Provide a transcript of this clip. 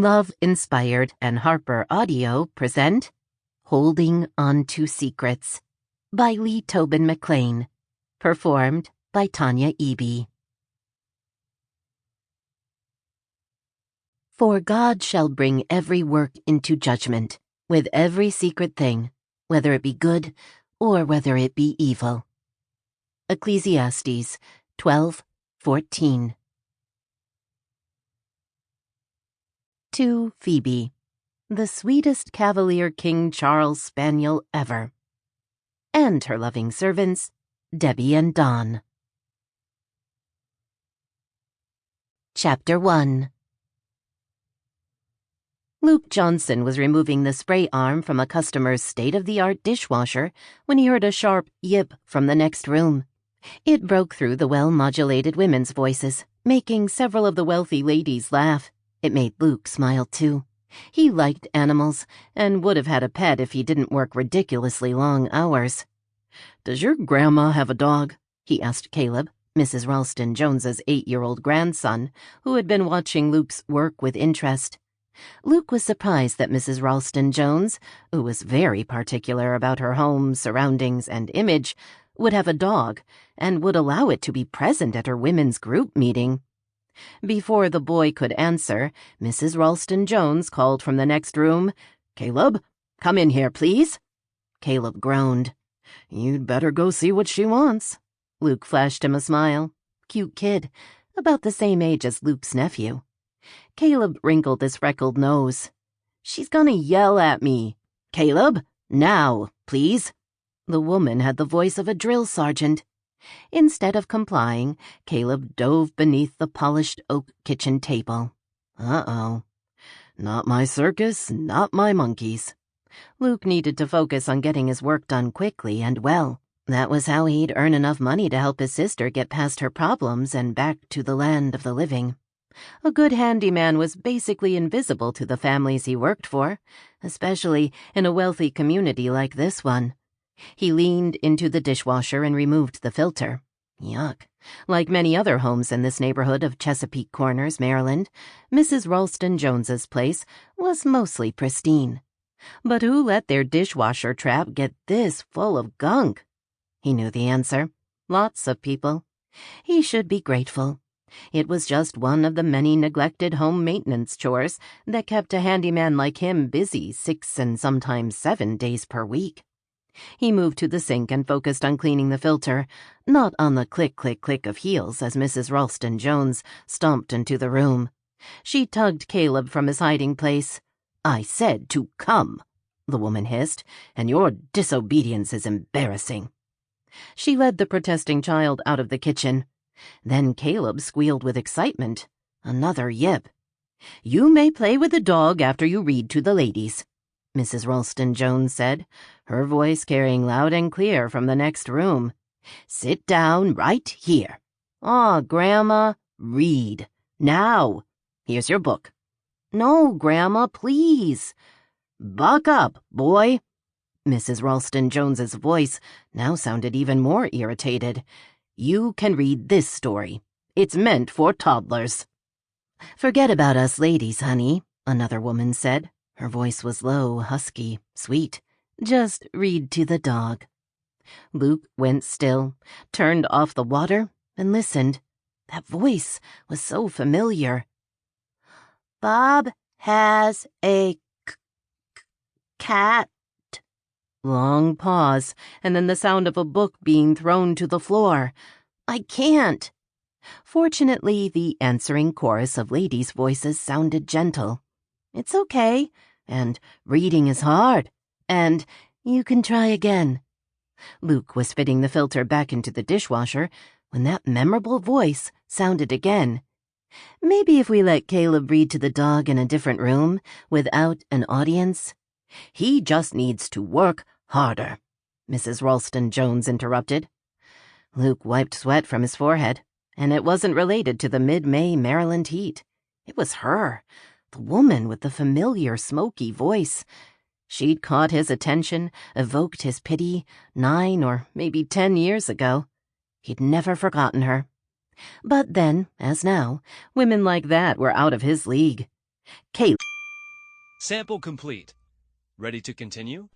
Love Inspired and Harper Audio present Holding On to Secrets by Tobin McClain, performed by Tanya Eby. For God shall bring every work into judgment, with every secret thing, whether it be good or whether it be evil. Ecclesiastes 12:14. To Phoebe, the sweetest Cavalier King Charles Spaniel ever, and her loving servants, Debbie and Don. Chapter 1. Luke Johnson was removing the spray arm from a customer's state-of-the-art dishwasher when he heard a sharp yip from the next room. It broke through the well-modulated women's voices, making several of the wealthy ladies laugh. It made Luke smile, too. He liked animals, and would have had a pet if he didn't work ridiculously long hours. "Does your grandma have a dog?" he asked Caleb, Mrs. Ralston Jones's 8-year-old grandson, who had been watching Luke's work with interest. Luke was surprised that Mrs. Ralston Jones, who was very particular about her home, surroundings, and image, would have a dog, and would allow it to be present at her women's group meeting. Before the boy could answer, Mrs. Ralston Jones called from the next room, "Caleb, come in here, please." Caleb groaned. "You'd better go see what she wants." Luke flashed him a smile. Cute kid, about the same age as Luke's nephew. Caleb wrinkled his freckled nose. "She's gonna yell at me. Caleb, now, please." The woman had the voice of a drill sergeant. Instead of complying, Caleb dove beneath the polished oak kitchen table. Uh-oh. Not my circus, not my monkeys. Luke needed to focus on getting his work done quickly and well. That was how he'd earn enough money to help his sister get past her problems and back to the land of the living. A good handyman was basically invisible to the families he worked for, especially in a wealthy community like this one. He leaned into the dishwasher and removed the filter. Yuck. Like many other homes in this neighborhood of Chesapeake Corners, Maryland, Mrs. Ralston Jones's place was mostly pristine. But who let their dishwasher trap get this full of gunk? He knew the answer. Lots of people. He should be grateful. It was just one of the many neglected home maintenance chores that kept a handyman like him busy 6 and sometimes 7 days per week. He moved to the sink and focused on cleaning the filter, not on the click-click-click of heels as Mrs. Ralston Jones stomped into the room. She tugged Caleb from his hiding place. "I said to come," the woman hissed, "and your disobedience is embarrassing." She led the protesting child out of the kitchen. Then Caleb squealed with excitement. Another yip. "You may play with the dog after you read to the ladies," Mrs. Ralston Jones said, her voice carrying loud and clear from the next room. "Sit down right here. Aw, Grandma, read. Now. Here's your book." "No, Grandma, please." "Buck up, boy." Mrs. Ralston Jones's voice now sounded even more irritated. "You can read this story. It's meant for toddlers." "Forget about us ladies, honey," another woman said. Her voice was low, husky, sweet. "Just read to the dog." Luke went still, turned off the water, and listened. That voice was so familiar. "Bob has a cat." Long pause, and then the sound of a book being thrown to the floor. "I can't." Fortunately, the answering chorus of ladies' voices sounded gentle. "It's okay," and "reading is hard," and "you can try again." Luke was fitting the filter back into the dishwasher when that memorable voice sounded again. "Maybe if we let Caleb read to the dog in a different room, without an audience?" "He just needs to work harder," Mrs. Ralston Jones interrupted. Luke wiped sweat from his forehead, and it wasn't related to the mid-May Maryland heat. It was her, the woman with the familiar smoky voice. She'd caught his attention, evoked his pity 9 or maybe 10 years ago. He'd never forgotten her. But then, as now, women like that were out of his league. "Caleb, Sample complete. Ready to continue?